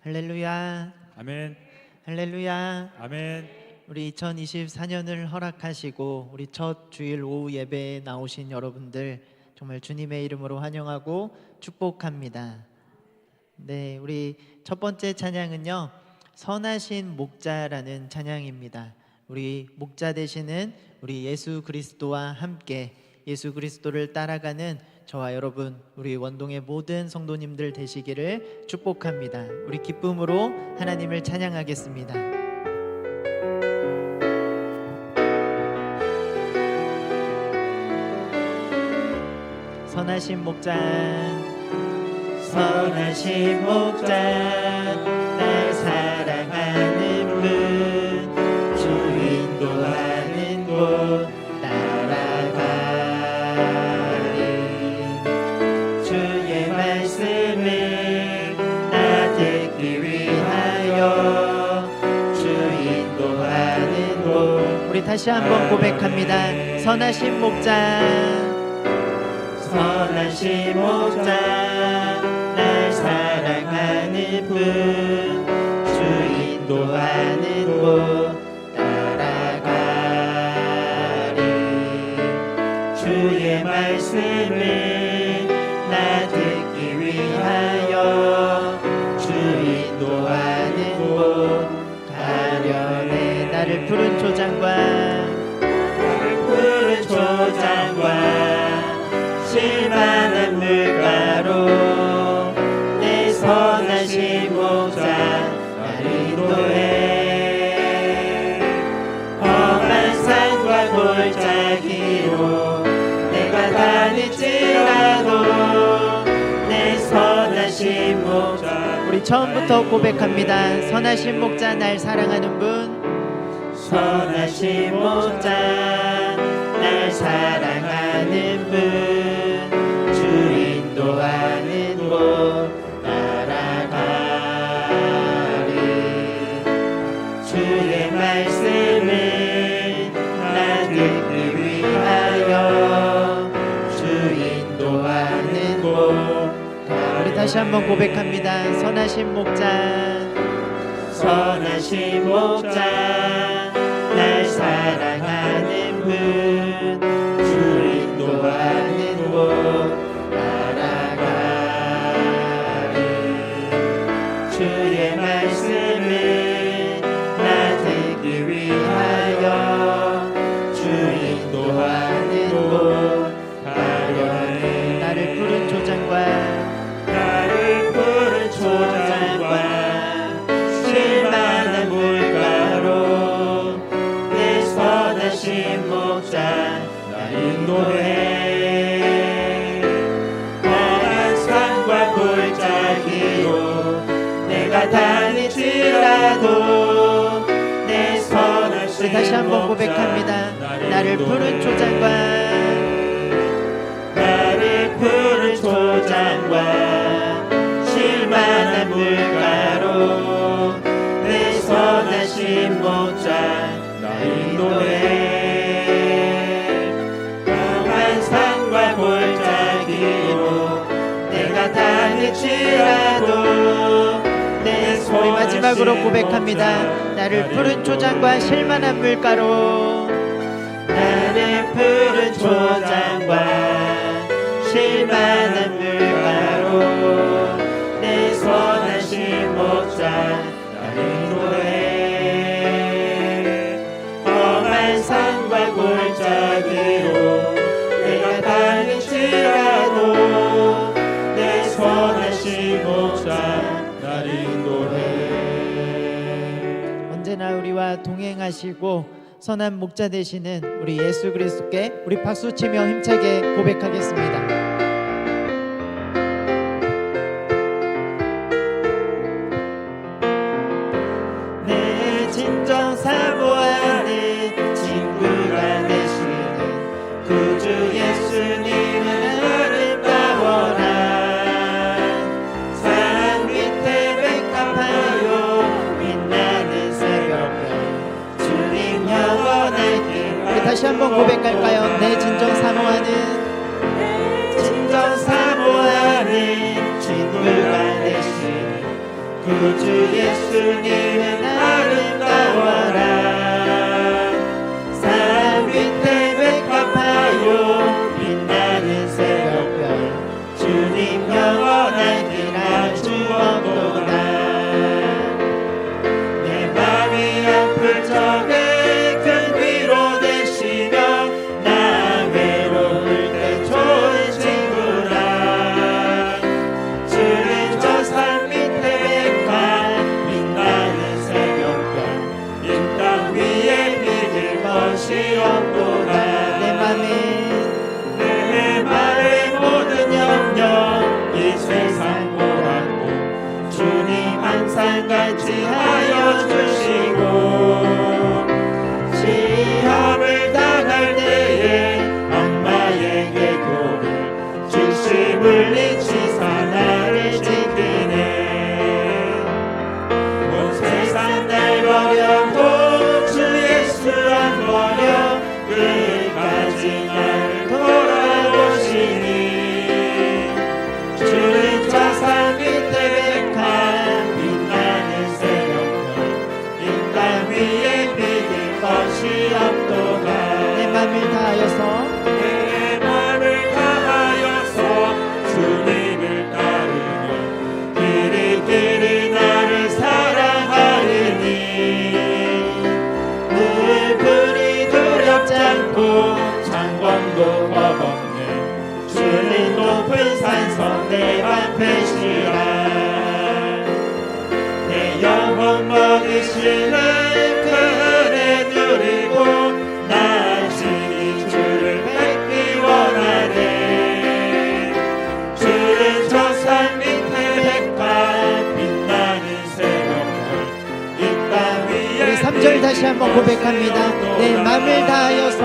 할렐루야, 아멘. 할렐루야. 아멘. 우리 2024년을 허락하시고 우리 첫 주일 오후 예배에 나오신 여러분들 정말 주님의 이름으로 환영하고 축복합니다. 네, 우리 첫 번째 찬양은요, 선하신 목자라는 찬양입니다. 우리 목자 되시는 우리 예수 그리스도와 함께 예수 그리스도를 따라가는 저와 여러분, 우리 원동의 모든 성도님들 되시기를 축복합니다. 우리 기쁨으로 하나님을 찬양하겠습니다. 선하신 목자, 선하신 목자, 날 사랑하는 분, 주 인도하는 곳 따라가리. 주의 말씀을 나 듣기 위하여 주 인도하는 곳. 우리 다시 한번 고백합니다. 선하신 목자, 선하신 목자, 날 사랑하는 분, 주 인도하는 곳 따라가리. 주의 말씀을 나 듣기 위하여 주 인도하는 곳 가려네. 나를 푸른 초장과 실만한 물가로 내 선하신 목자 날 인도해. 험한 산과 골짜기로 내가 다닐지라도 내 선하신 목자. 우리 처음부터 고백합니다. 선하신 목자, 날 사랑하는 분, 선하신 목자, 날 사랑하는 분, 인도하는 곳 따라가리. 주의 말씀을 나 듣기 위하여 주 인도하는 곳. 우리 다시 한번 고백합니다. 선하신 목자, 선하신 목자, 날 사랑하는 분, 주 인도하는 곳 주의 말씀을 나 듣기 위하여 주 인도하는 곳 가려네. 나를 푸른 초장과 실만한 물가로 내 선하신 목자 날 인도해. 험한 산과 골짜기로 내가 다닐지라도 내 선하신. 다시 한번 고백합니다. 나를 푸른 초장과 실만한 물가로 내 선하신 목자 날 인도해. 험한 산과 골짜기로 내가 다닐지라도. 우리 마지막으로 고백합니다. 나를 푸른 초장과 실만한 물가로, 나를 푸른 초장과 실만한 물가로 내 선하신 목자 날 인도해. 험한 산과 골짜기로 내가 다닐지라도 내 선하신 목자 날 인도해. 언제나 우리와 동행하시고 선한 목자 되시는 우리 예수 그리스도께 우리 박수치며 힘차게 고백하겠습니다. 내 진정 사모하는 친구가 되시는 구주 예수님은 아름다워라. 산 밑에 백합하여 빛나는 새벽별 주님 영원할 길. 우리 다시 한번 고백할까요? 내 진정 사모하는 구주 예수님은 아름다워라. 산 밑에 백합하여 빛나는 새벽별 주님 영원한 길아 주었도다. 내 맘이 아플 적에 큰 위로 되시며 나 외로울 때 좋은 친구라. 주는 저 산 밑에 백합 빛나는 새벽별 이 땅 위에 믿을 것이 없도다. 내 맘의 모든 염려 이 세상 보았고 주님 항상 같이 하여 주시고 시험을 당할 때에 악마에게 교를 즉시 물리치사 나를 지키네. 온 세상 날 버려도 주 예수 안 버려 끝까지 나를 돌아보시니. 주는 저 산 밑에 백합 빛나는 새벽별 이 땅 위에 믿을 것이 없도다. 내 맘을 다하여서 주님을 따르며 길이 나를 사랑하리니. 물불이 두렵지 않고 창검도 겁없네. 주는 높은 산성 내 방패시라. 내 영혼 먹이시는 그 은혜 누리고 나 친히 주를 뵙기 원하네. 주는 저 산 밑에 백합 빛나는 새벽별 이 땅 위에. 우리 3절 다시 한번 고백합니다. 내 맘을 다하여서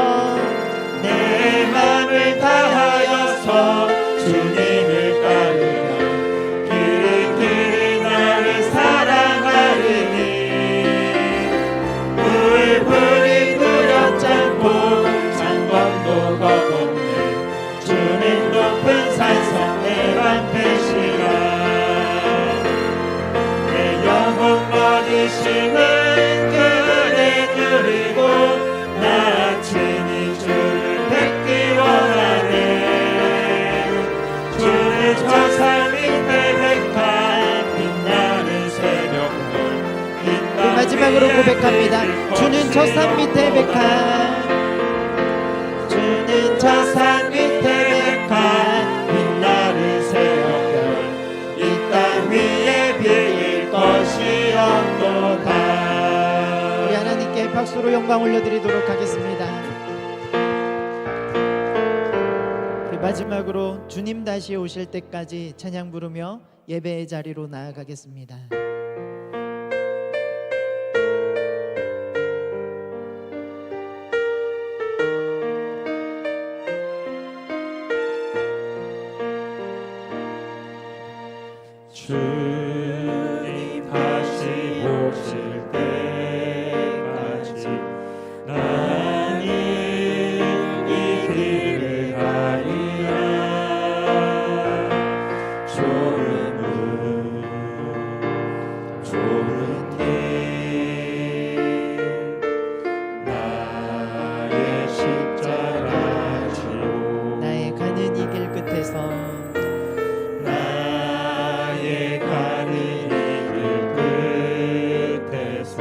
주님을 따르며 길이 나를 사랑하리니. 물불이 두렵지 않고 창검도 겁없네. 주는 높은 산성 내 방패시라. 내 영혼 먹이시는 그 은혜 누리고 나 친히 주를 뵙기 원하네. 주는 저 산 밑에 백합 빛나는 새벽별 마지막으로 고백합니다. 주는 저 산 밑에 백합 주는 저 산 밑에 백합 빛나는 새벽별 이 땅 위에 빌릴 것이 없도다. 우리 하나님께 박수로 영광 올려드리도록 하겠습니다. 우리 마지막으로 주님 다시 오실 때까지 찬양 부르며 예배의 자리로 나아가겠습니다. 주님 다시 오실 때까지 나는 이 길을 가리라. 좋은 길 나의 십자가 지고 나의 가는 이 길 끝에서 가는 이 길 끝에서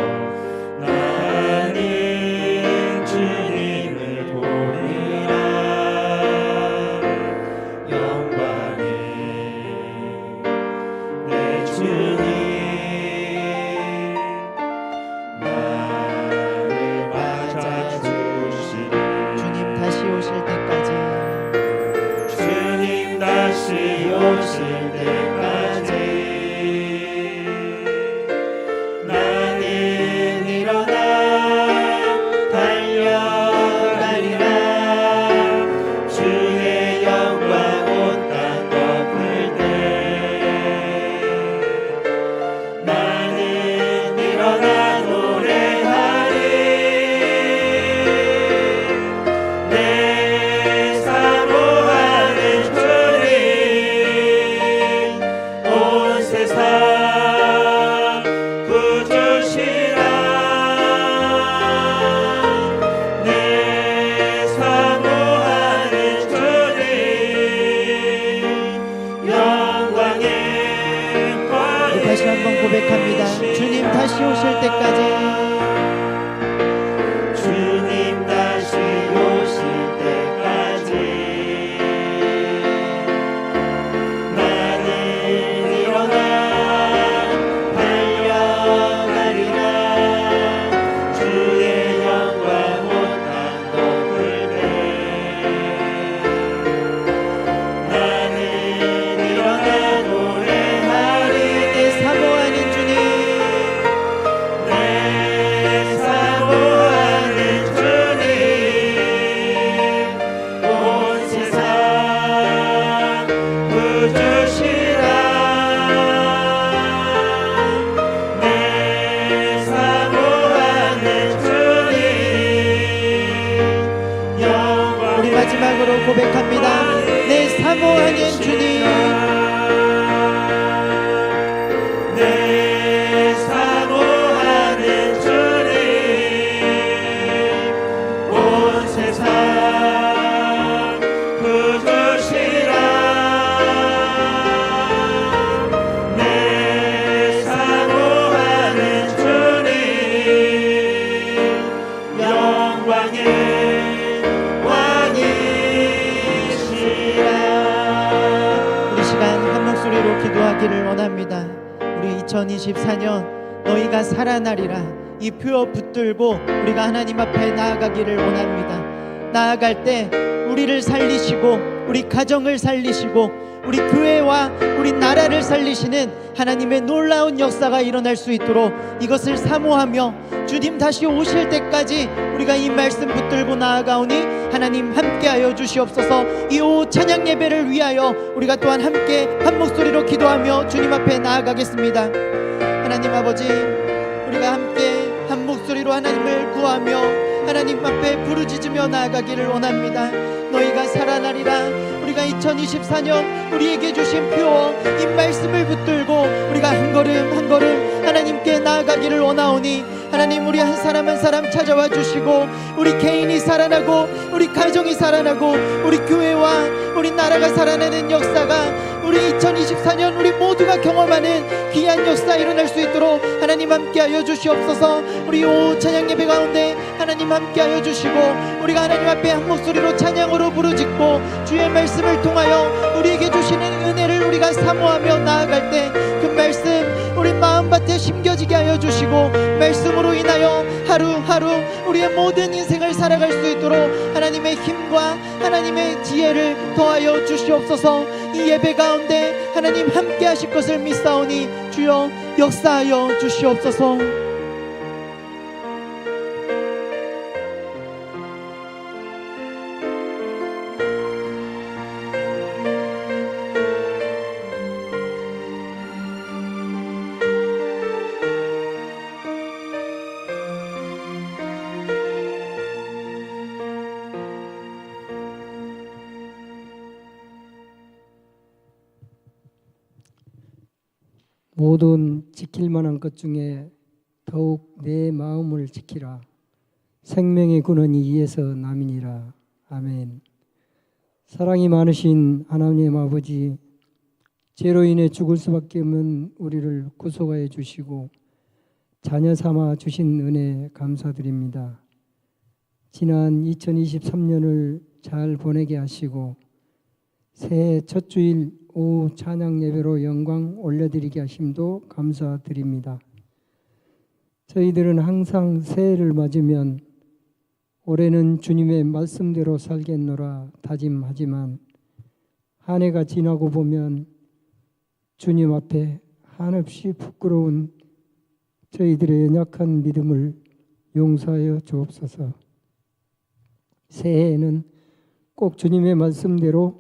나는 주님을 보리라. 영광이 내 주님 나를 맞아주시니. 주님 다시 오실 때까지 주님 다시 오실 때까지 나는 일어나 달려가리라. 주의 영광 온 땅 덮을 때 나는 일어나 노래하리. 내 사모하는 주님 고백합니다. 주님 다시 오실 때까지, 주님 다시 오실 때까지 나는 일어나 달려가리라. 주의 영광 온 땅 덮을 때 나는 일어나 노래하리. 내 사모하는 주님, 내 사모하는 주님 온 세상 구주시라. 내 사모하는 주님 영광. 우리 마지막으로 고백합니다. 내 사모하는 주님, 내 사모하는 주님 온 세상 구주시라. 내 사모하는 주님 영광의 왕이시라. 우리 시간 한 목소리로 기도하기를 원합니다. 우리 2024년 너희가 살아나리라 이 표어 붙들고 우리가 하나님 앞에 나아가기를 원합니다. 나아갈 때 우리를 살리시고 우리 가정을 살리시고 우리 교회와 우리 나라를 살리시는 하나님의 놀라운 역사가 일어날 수 있도록 이것을 사모하며 주님 다시 오실 때까지 우리가 이 말씀 붙들고 나아가오니 하나님 함께하여 주시옵소서. 이 오후 찬양 예배를 위하여 우리가 또한 함께 한 목소리로 기도하며 주님 앞에 나아가겠습니다. 하나님 아버지, 우리가 함께 한 목소리로 하나님을 구하며 하나님 앞에 부르짖으며 나아가기를 원합니다. 너희가 살아나리라. 우리가 2024년 우리에게 주신 표어 이 말씀을 붙들고 우리가 한 걸음 한 걸음 하나님께 나아가기를 원하오니 하나님 우리 한 사람 한 사람 찾아와 주시고 우리 개인이 살아나고 우리 가정이 살아나고 우리 교회와 우리 나라가 살아나는 역사가 우리 2024년 우리 모두가 경험하는 귀한 역사 일어날 수 있도록 하나님 함께하여 주시옵소서. 우리 오후 찬양 예배 가운데 하나님 함께하여 주시고 우리가 하나님 앞에 한 목소리로 찬양으로 부르짖고 주의 말씀을 통하여 우리에게 주시는 은혜를 우리가 사모하며 나아갈 때 그 말씀 우리 마음밭에 심겨지게 하여 주시고 말씀으로 인하여 하루하루 우리의 모든 인생을 살아갈 수 있도록 하나님의 힘과 하나님의 지혜를 더하여 주시옵소서. 이 예배 가운데 하나님 함께 하실 것을 믿사오니 주여 역사하여 주시옵소서. 모든 지킬 만한 것 중에 더욱 내 마음을 지키라. 생명의 근원이 이에서 남이니라. 아멘. 사랑이 많으신 하나님 아버지, 죄로 인해 죽을 수밖에 없는 우리를 구속하여 주시고 자녀 삼아 주신 은혜 감사드립니다. 지난 2023년을 잘 보내게 하시고 새해 첫 주일 오후 찬양 예배로 영광 올려드리게 하심도 감사드립니다. 저희들은 항상 새해를 맞으면 올해는 주님의 말씀대로 살겠노라 다짐하지만 한 해가 지나고 보면 주님 앞에 한없이 부끄러운 저희들의 연약한 믿음을 용서하여 주옵소서. 새해에는 꼭 주님의 말씀대로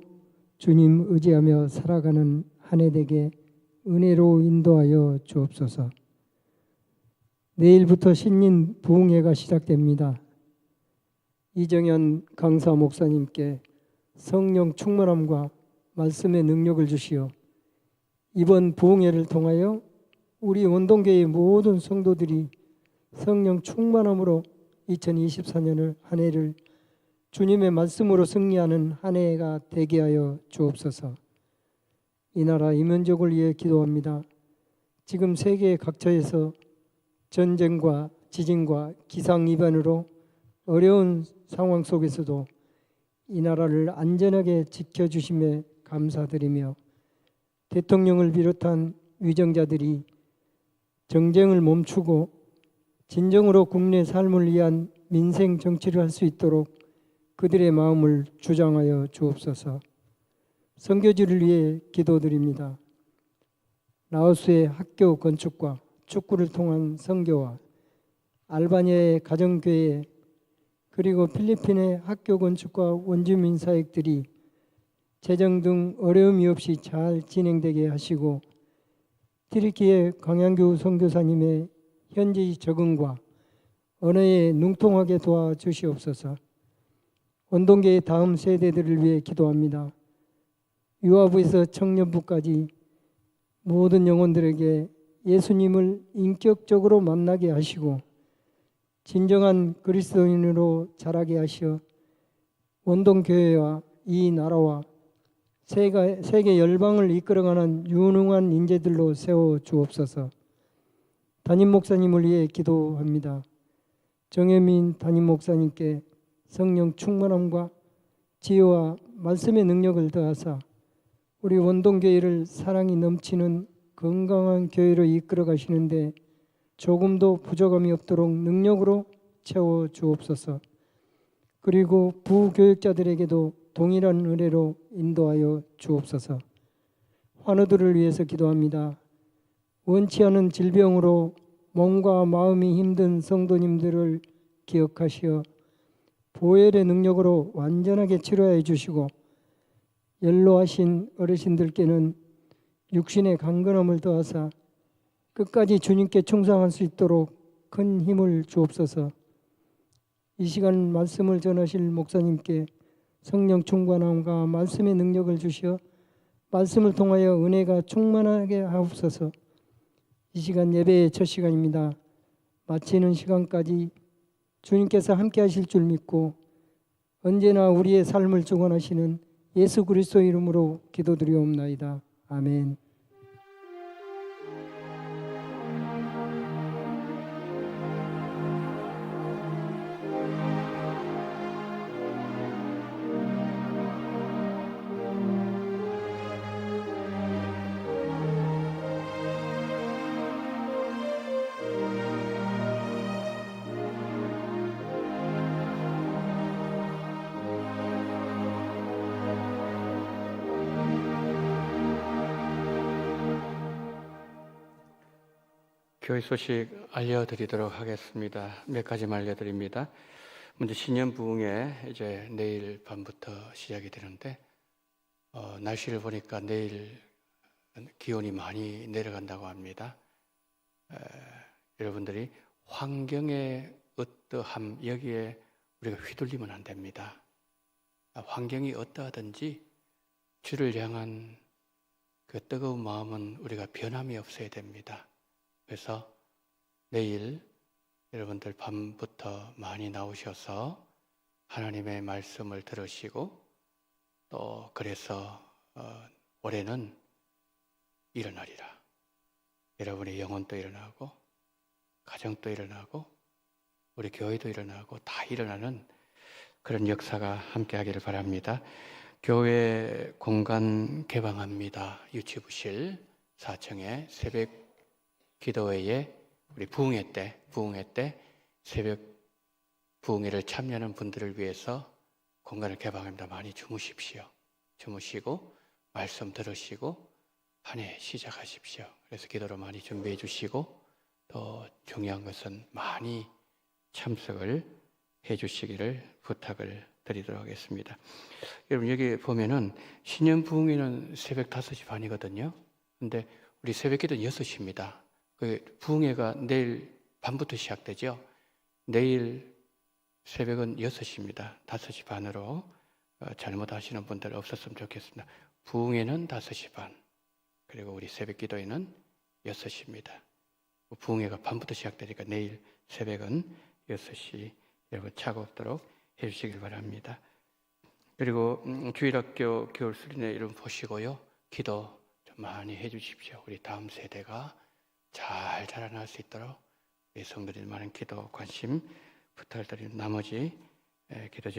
주님 의지하며 살아가는 한 해 되게 은혜로 인도하여 주옵소서. 내일부터 신년 부흥회가 시작됩니다. 이정현 강사 목사님께 성령 충만함과 말씀의 능력을 주시어 이번 부흥회를 통하여 우리 원동교의 모든 성도들이 성령 충만함으로 2024년을 한 해를 주님의 말씀으로 승리하는 한 해가 되게 하여 주옵소서. 이 나라 이 민족을 위해 기도합니다. 지금 세계 각처에서 전쟁과 지진과 기상 이변으로 어려운 상황 속에서도 이 나라를 안전하게 지켜주심에 감사드리며 대통령을 비롯한 위정자들이 정쟁을 멈추고 진정으로 국내 삶을 위한 민생 정치를 할 수 있도록 그들의 마음을 주장하여 주옵소서. 선교지를 위해 기도드립니다. 라오스의 학교 건축과 축구를 통한 선교와 알바니아의 가정교회 그리고 필리핀의 학교 건축과 원주민 사역들이 재정 등 어려움이 없이 잘 진행되게 하시고 튀르키예 광양교 선교사님의 현지 적응과 언어에 능통하게 도와주시옵소서. 원동계의 다음 세대들을 위해 기도합니다. 유아부에서 청년부까지 모든 영혼들에게 예수님을 인격적으로 만나게 하시고 진정한 그리스도인으로 자라게 하시어 원동교회와 이 나라와 세계 열방을 이끌어가는 유능한 인재들로 세워 주옵소서. 담임 목사님을 위해 기도합니다. 정혜민 담임 목사님께 성령 충만함과 지혜와 말씀의 능력을 더하사 우리 원동교회를 사랑이 넘치는 건강한 교회로 이끌어 가시는데 조금도 부족함이 없도록 능력으로 채워 주옵소서. 그리고 부교육자들에게도 동일한 은혜로 인도하여 주옵소서. 환우들을 위해서 기도합니다. 원치 않은 질병으로 몸과 마음이 힘든 성도님들을 기억하시어 보혈의 능력으로 완전하게 치료해 주시고 연로하신 어르신들께는 육신의 강건함을 더하사 끝까지 주님께 충성할 수 있도록 큰 힘을 주옵소서. 이 시간 말씀을 전하실 목사님께 성령 충만함과 말씀의 능력을 주시어 말씀을 통하여 은혜가 충만하게 하옵소서. 이 시간 예배의 첫 시간입니다. 마치는 시간까지 주님께서 함께 하실 줄 믿고 언제나 우리의 삶을 주관하시는 예수 그리스도 이름으로 기도드리옵나이다. 아멘. 교회 소식 알려드리도록 하겠습니다. 몇 가지만 알려드립니다. 먼저 신년 부흥회 이제 내일 밤부터 시작이 되는데 날씨를 보니까 내일 기온이 많이 내려간다고 합니다. 여러분들이 환경의 어떠함 여기에 우리가 휘둘리면 안 됩니다. 환경이 어떠하든지 주를 향한 그 뜨거운 마음은 우리가 변함이 없어야 됩니다. 그래서 내일 여러분들 밤부터 많이 나오셔서 하나님의 말씀을 들으시고 또 그래서 올해는 일어나리라. 여러분의 영혼도 일어나고 가정도 일어나고 우리 교회도 일어나고 다 일어나는 그런 역사가 함께 하기를 바랍니다. 교회 공간 개방합니다. 유치부실 4층에 새벽 기도회에 우리 부흥회 때 새벽 부흥회를 참여하는 분들을 위해서 공간을 개방합니다. 많이 주무십시오. 주무시고 말씀 들으시고 한 해 시작하십시오. 그래서 기도로 많이 준비해 주시고 또 중요한 것은 많이 참석을 해 주시기를 부탁을 드리도록 하겠습니다. 여러분 여기 보면은 신년 부흥회는 새벽 5시 반이거든요. 근데 우리 새벽 기도는 6시입니다. 그 부흥회가 내일 밤부터 시작되죠. 내일 새벽은 6시입니다. 5시 반으로 잘못하시는 분들 없었으면 좋겠습니다. 부흥회는 5시 반, 그리고 우리 새벽 기도회는 6시입니다. 부흥회가 밤부터 시작되니까 내일 새벽은 6시 여러분 차곡도록 해주시길 바랍니다. 그리고 주일학교 겨울 수련회 이름 보시고요. 기도 좀 많이 해주십시오. 우리 다음 세대가 잘 자라날 수 있도록 우리 성도들 많은 기도 관심 부탁드리는 나머지 기도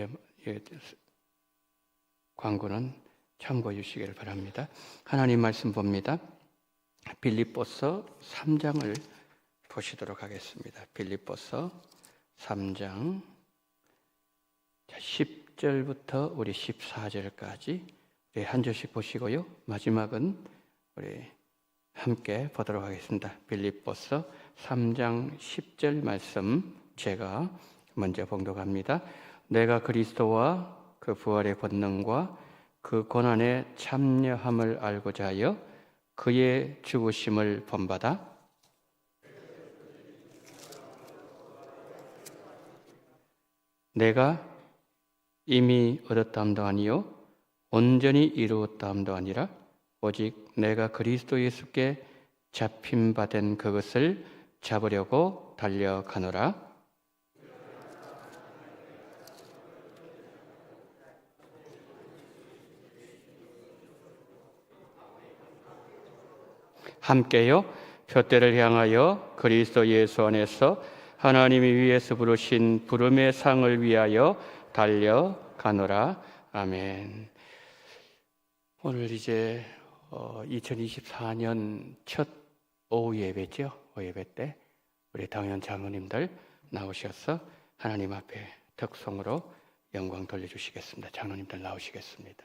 광고는 참고해 주시기를 바랍니다. 하나님 말씀 봅니다. 빌립보서 3장을 보시도록 하겠습니다. 빌립보서 3장 10절부터 우리 14절까지 우리 한 절씩 보시고요. 마지막은 우리 함께 보도록 하겠습니다. 빌립보서 3장 10절 말씀 제가 먼저 봉독합니다. 내가 그리스도와 그 부활의 권능과 그 고난에 참여함을 알고자 하여 그의 죽으심을 본받아 내가 이미 얻었다함도 아니요 온전히 이루었다함도 아니라 오직 내가 그리스도 예수께 잡힌 바 된 그것을 잡으려고 달려가노라. 함께요 표대를 향하여 그리스도 예수 안에서 하나님이 위에서 부르신 부름의 상을 위하여 달려가노라. 아멘. 오늘 이제 2024년 첫 오후 예배죠. 오후 예배 때 우리 당연 장로님들 나오셔서 하나님 앞에 덕송으로 영광 돌려주시겠습니다. 장로님들 나오시겠습니다.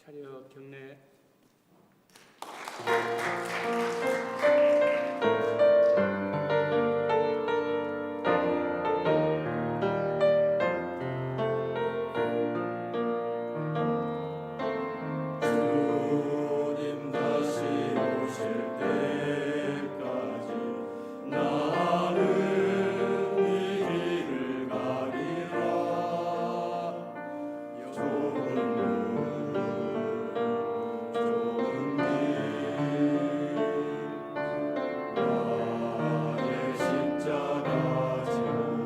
차려 경례. 주님 다시 오실 때까지 나는 이 길을 가리라. 좋은 나의 십자가 지고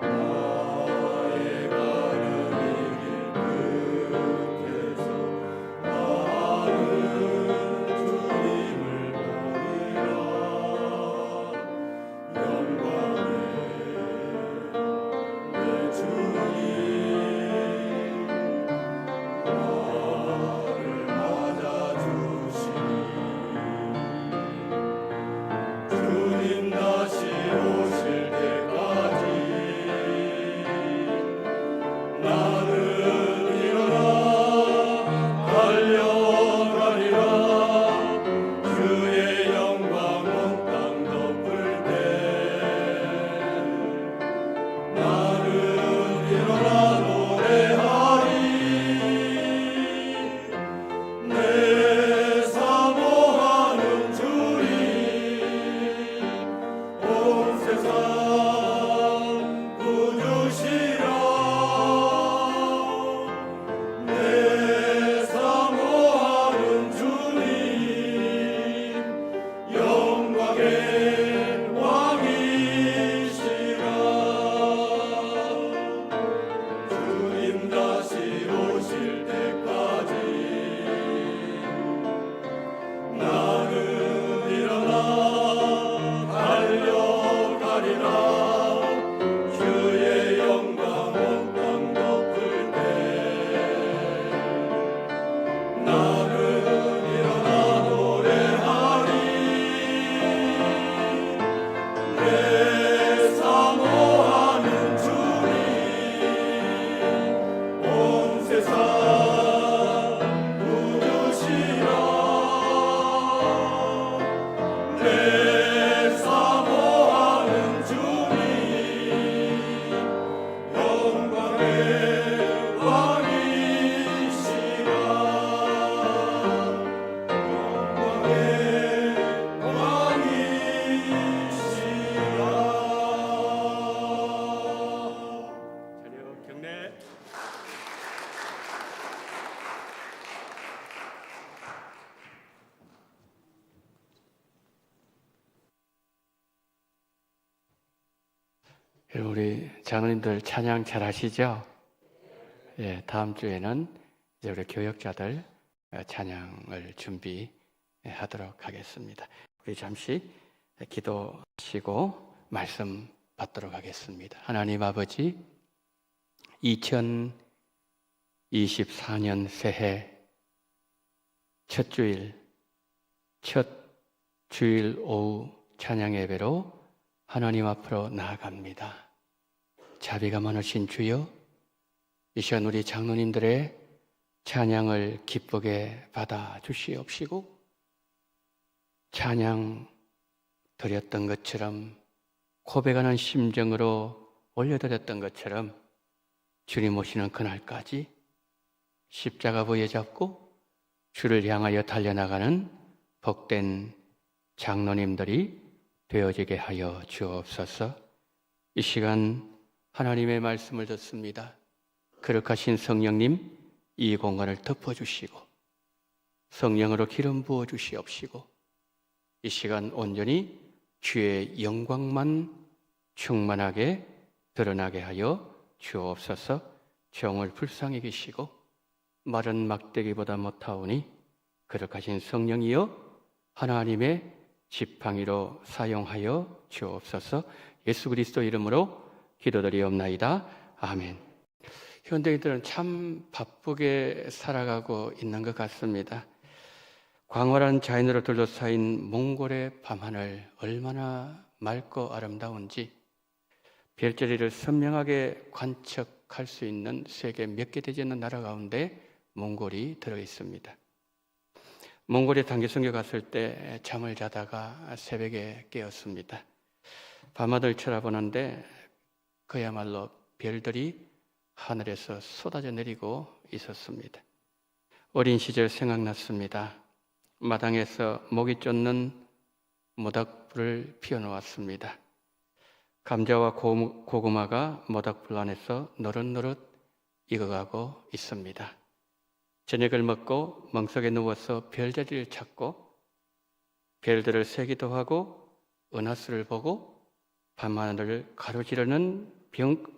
나의 가는 이 길 끝에서 나는 주님을 보리라. 영광의 내 주님 나를 맞아주시니 주님 다시 오실 때까지 나는 일어나 달려가리라. 주의 영광 온 땅 덮을 때 나는 일어나 노래하리. 내 사모하는 주님 온 세상 구주시라. 내 사모하는 주님 영광의 왕이시라. 주님 다시 오실 때까지 나는 일어나 달려가리라. 주의 영광 온 땅 덮을 때 나는 일어나 노래하리. 내 사모하는 주님 온 세상 구주시라. 내 사모하는 주님 영광의 왕이시라. 영광의 왕이시라. 여러분, 우리 장로님들 찬양 잘 하시죠? 예, 다음 주에는 이제 우리 교역자들 찬양을 준비하도록 하겠습니다. 우리 잠시 기도하시고 말씀 받도록 하겠습니다. 하나님 아버지, 2024년 새해 첫 주일 오후 찬양 예배로 하나님 앞으로 나아갑니다. 자비가 많으신 주여, 이 시간 우리 장로님들의 찬양을 기쁘게 받아 주시옵시고, 찬양 드렸던 것처럼 고백하는 심정으로 올려드렸던 것처럼 주님 오시는 그날까지 십자가 부에 잡고 주를 향하여 달려나가는 복된 장로님들이 되어지게 하여 주옵소서. 이 시간 하나님의 말씀을 듣습니다. 거룩하신 성령님, 이 공간을 덮어주시고 성령으로 기름 부어 주시옵시고, 이 시간 온전히 주의 영광만 충만하게 드러나게 하여 주옵소서. 종을 불쌍히 계시고 마른 막대기보다 못하오니 거룩하신 성령이여 하나님의 지팡이로 사용하여 주옵소서. 예수 그리스도 이름으로 기도드리옵나이다. 아멘. 현대인들은 참 바쁘게 살아가고 있는 것 같습니다. 광활한 자연으로 둘러싸인 몽골의 밤하늘, 얼마나 맑고 아름다운지 별자리를 선명하게 관측할 수 있는 세계 몇 개 되지 않는 나라 가운데 몽골이 들어 있습니다. 몽골에 단기 선교 갔을 때 잠을 자다가 새벽에 깨었습니다. 밤하늘 쳐다보는데 그야말로 별들이 하늘에서 쏟아져 내리고 있었습니다. 어린 시절 생각났습니다. 마당에서 모기 쫓는 모닥불을 피워놓았습니다. 감자와 고구마가 모닥불 안에서 노릇노릇 익어가고 있습니다. 저녁을 먹고 멍석에 누워서 별자리를 찾고 별들을 세기도 하고 은하수를 보고 밤하늘을 가로지르는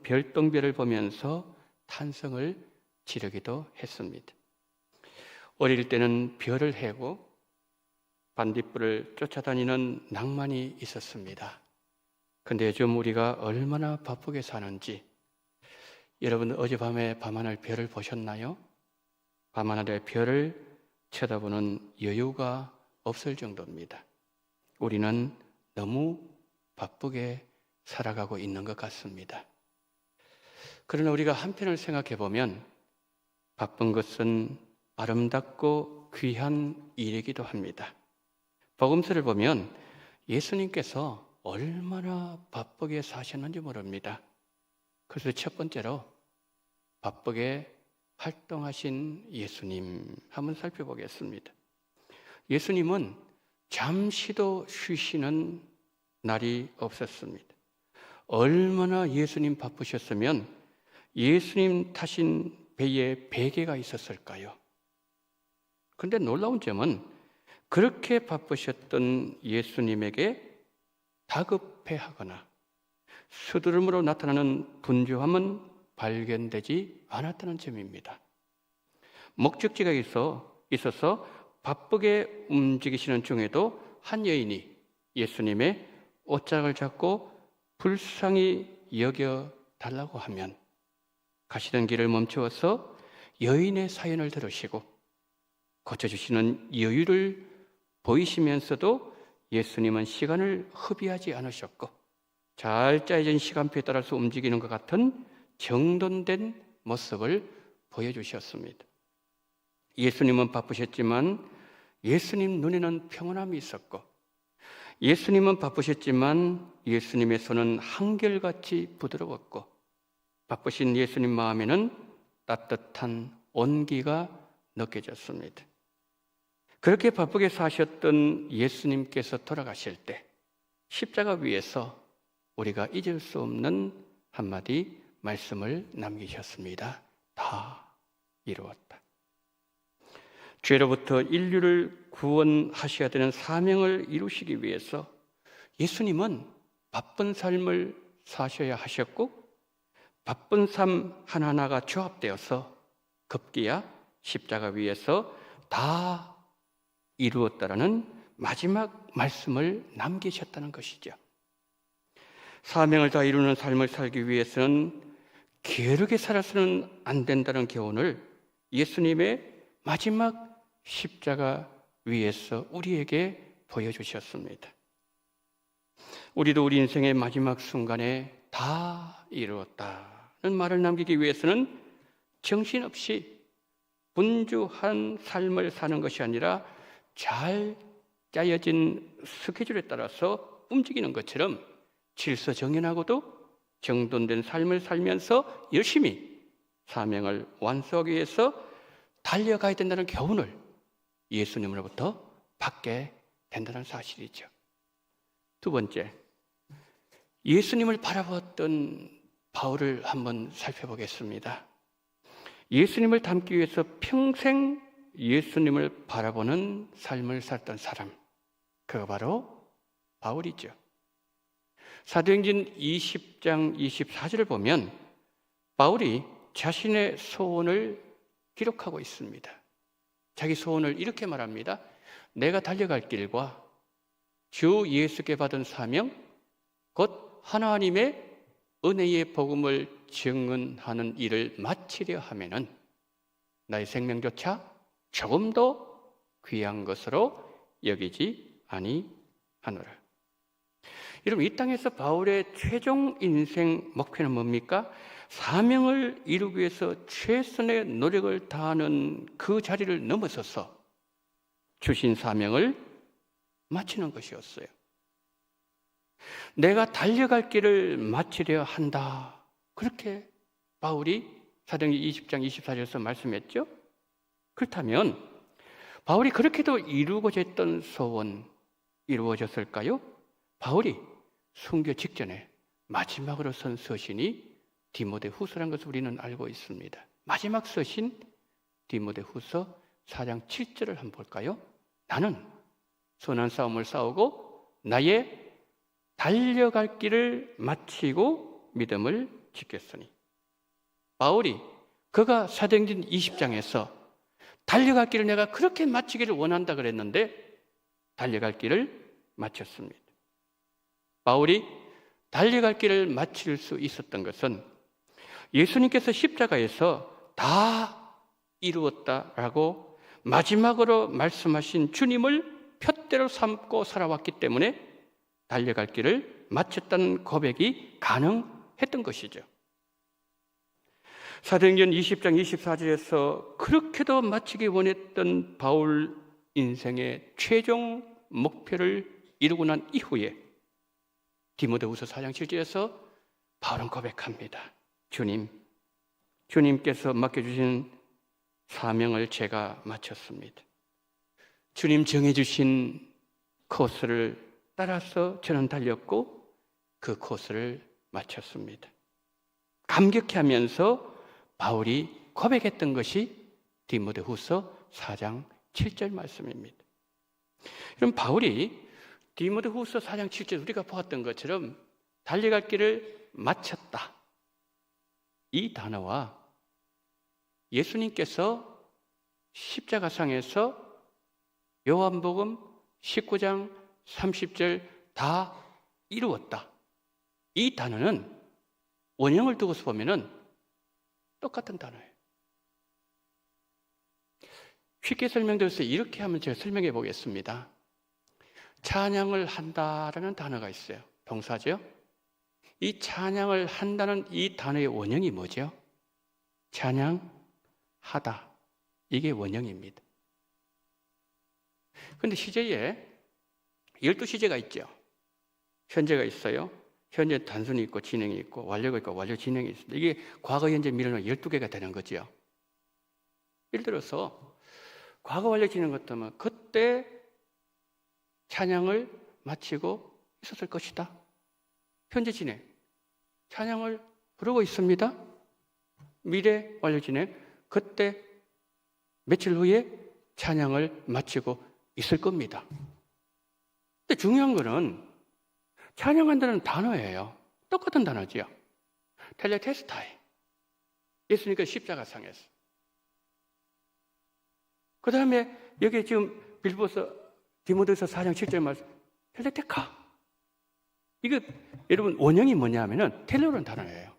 별똥별을 보면서 탄성을 지르기도 했습니다. 어릴 때는 별을 해고 반딧불을 쫓아다니는 낭만이 있었습니다. 근데 요즘 우리가 얼마나 바쁘게 사는지, 여러분 어젯밤에 밤하늘 별을 보셨나요? 밤하늘의 별을 쳐다보는 여유가 없을 정도입니다. 우리는 너무 바쁘게 살아가고 있는 것 같습니다. 그러나 우리가 한편을 생각해 보면 바쁜 것은 아름답고 귀한 일이기도 합니다. 복음서를 보면 예수님께서 얼마나 바쁘게 사셨는지 모릅니다. 그래서 첫 번째로 바쁘게 활동하신 예수님 한번 살펴보겠습니다. 예수님은 잠시도 쉬시는 날이 없었습니다. 얼마나 예수님 바쁘셨으면 예수님 타신 배에 베개가 있었을까요? 그런데 놀라운 점은 그렇게 바쁘셨던 예수님에게 다급해하거나 스드름으로 나타나는 분주함은 발견되지 않았다는 점입니다. 목적지가 있어서 바쁘게 움직이시는 중에도 한 여인이 예수님의 옷장을 잡고 불쌍히 여겨달라고 하면 가시던 길을 멈추어서 여인의 사연을 들으시고 고쳐주시는 여유를 보이시면서도 예수님은 시간을 허비하지 않으셨고 잘 짜여진 시간표에 따라서 움직이는 것 같은 정돈된 모습을 보여주셨습니다. 예수님은 바쁘셨지만 예수님 눈에는 평온함이 있었고, 예수님은 바쁘셨지만 예수님의 손은 한결같이 부드러웠고, 바쁘신 예수님 마음에는 따뜻한 온기가 느껴졌습니다. 그렇게 바쁘게 사셨던 예수님께서 돌아가실 때 십자가 위에서 우리가 잊을 수 없는 한마디 말씀을 남기셨습니다. 다 이루었다. 죄로부터 인류를 구원하셔야 되는 사명을 이루시기 위해서 예수님은 바쁜 삶을 사셔야 하셨고 바쁜 삶 하나하나가 조합되어서 급기야 십자가 위에서 다 이루었다라는 마지막 말씀을 남기셨다는 것이죠. 사명을 다 이루는 삶을 살기 위해서는 게으르게 살아서는 안 된다는 교훈을 예수님의 마지막 십자가 위에서 우리에게 보여주셨습니다. 우리도 우리 인생의 마지막 순간에 다 이루었다는 말을 남기기 위해서는 정신없이 분주한 삶을 사는 것이 아니라 잘 짜여진 스케줄에 따라서 움직이는 것처럼 질서정연하고도 정돈된 삶을 살면서 열심히 사명을 완수하기 위해서 달려가야 된다는 교훈을 예수님으로부터 받게 된다는 사실이죠. 두 번째, 예수님을 바라보았던 바울을 한번 살펴보겠습니다. 예수님을 닮기 위해서 평생 예수님을 바라보는 삶을 살았던 사람, 그가 바로 바울이죠. 사도행전 20장 24절을 보면 바울이 자신의 소원을 기록하고 있습니다. 자기 소원을 이렇게 말합니다. 내가 달려갈 길과 주 예수께 받은 사명, 곧 하나님의 은혜의 복음을 증언하는 일을 마치려 하면은 나의 생명조차 조금도 귀한 것으로 여기지 아니하노라. 여러분, 이 땅에서 바울의 최종 인생 목표는 뭡니까? 사명을 이루기 위해서 최선의 노력을 다하는 그 자리를 넘어서서 주신 사명을 마치는 것이었어요. 내가 달려갈 길을 마치려 한다. 그렇게 바울이 사도행전 20장 24절에서 말씀했죠. 그렇다면 바울이 그렇게도 이루고자 했던 소원 이루어졌을까요? 바울이 순교 직전에 마지막으로 쓴 서신이 디모데후서라는 것을 우리는 알고 있습니다. 마지막 서신 디모데후서 4장 7절을 한번 볼까요? 나는 선한 싸움을 싸우고 나의 달려갈 길을 마치고 믿음을 지켰으니. 바울이 그가 사도행전 20장에서 달려갈 길을 내가 그렇게 마치기를 원한다 그랬는데 달려갈 길을 마쳤습니다. 바울이 달려갈 길을 마칠 수 있었던 것은 예수님께서 십자가에서 다 이루었다라고 마지막으로 말씀하신 주님을 푯대로 삼고 살아왔기 때문에 달려갈 길을 마쳤다는 고백이 가능했던 것이죠. 사도행전 20장 24절에서 그렇게도 마치기 원했던 바울 인생의 최종 목표를 이루고 난 이후에 디모데후서 4장 7절에서 바울은 고백합니다. 주님께서 맡겨주신 사명을 제가 마쳤습니다. 주님 정해주신 코스를 따라서 저는 달렸고 그 코스를 마쳤습니다. 감격해하면서 바울이 고백했던 것이 디모데후서 4장 7절 말씀입니다. 그럼 바울이 디모데후서 4장 7절 우리가 보았던 것처럼 달려갈 길을 마쳤다. 이 단어와 예수님께서 십자가상에서 요한복음 19장 30절 다 이루었다. 이 단어는 원형을 두고서 보면은 똑같은 단어예요. 쉽게 설명드려서 이렇게 하면 제가 설명해 보겠습니다. 찬양을 한다라는 단어가 있어요. 동사죠. 이 찬양을 한다는 이 단어의 원형이 뭐죠? 찬양하다. 이게 원형입니다. 그런데 시제에 12시제가 있죠. 현재가 있어요. 현재 단순히 있고 진행이 있고 완료가 있고 완료 진행이 있습니다. 이게 과거, 현재, 미래는 12개가 되는 거죠. 예를 들어서 과거, 완료, 진행 같으면 그때 찬양을 마치고 있었을 것이다. 현재 진행, 찬양을 부르고 있습니다. 미래, 완료, 진행, 그때 며칠 후에 찬양을 마치고 있을 겁니다. 근데 중요한 거는 찬양한다는 단어예요. 똑같은 단어죠. 텔레테스타이. 예수님께서 십자가상에서. 그 다음에 여기 지금 빌보서 디모데서 4장 7절 말씀 텔레테카. 이거 여러분 원형이 뭐냐 하면은 텔레오라는 단어예요.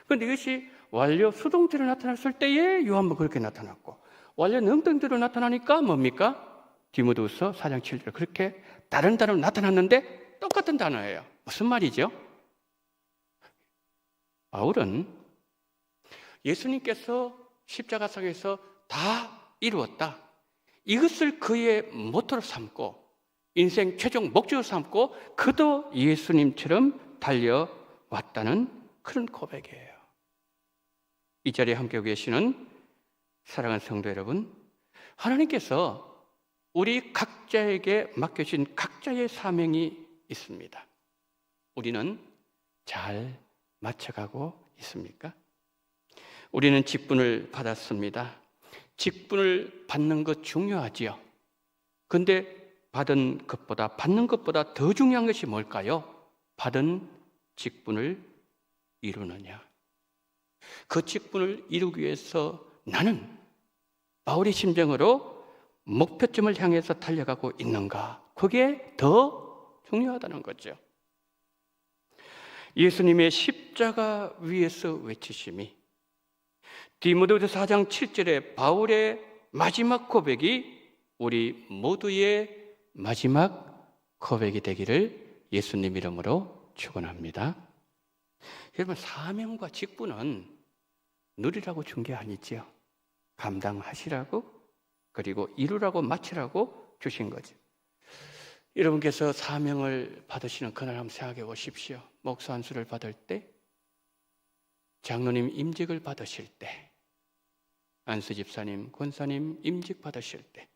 그런데 이것이 완료 수동태로 나타났을 때에 요한복 그렇게 나타났고 완료 능동태로 나타나니까 뭡니까? 디모데후서 4장 7절 그렇게 다른 단어로 나타났는데 똑같은 단어예요. 무슨 말이죠? 바울은 예수님께서 십자가상에서 다 이루었다. 이것을 그의 모토로 삼고 인생 최종 목적으로 삼고 그도 예수님처럼 달려왔다는 그런 고백이에요. 이 자리에 함께 계시는 사랑하는 성도 여러분, 하나님께서 우리 각자에게 맡겨진 각자의 사명이 있습니다. 우리는 잘 맞춰가고 있습니까? 우리는 직분을 받았습니다. 직분을 받는 것 중요하지요. 근데 받은 것보다 받는 것보다 더 중요한 것이 뭘까요? 받은 직분을 이루느냐. 그 직분을 이루기 위해서 나는 바울의 심정으로 목표점을 향해서 달려가고 있는가? 그게 더 중요하다는 거죠. 예수님의 십자가 위에서 외치심이 디모데후서 4장 7절에 바울의 마지막 고백이 우리 모두의 마지막 고백이 되기를 예수님 이름으로 축원합니다. 여러분, 사명과 직분은 누리라고 준 게 아니지요. 감당하시라고 그리고 이루라고 마치라고 주신 거죠. 여러분께서 사명을 받으시는 그날 한번 생각해 보십시오. 목사 안수를 받을 때, 장로님 임직을 받으실 때, 안수 집사님, 권사님 임직 받으실 때,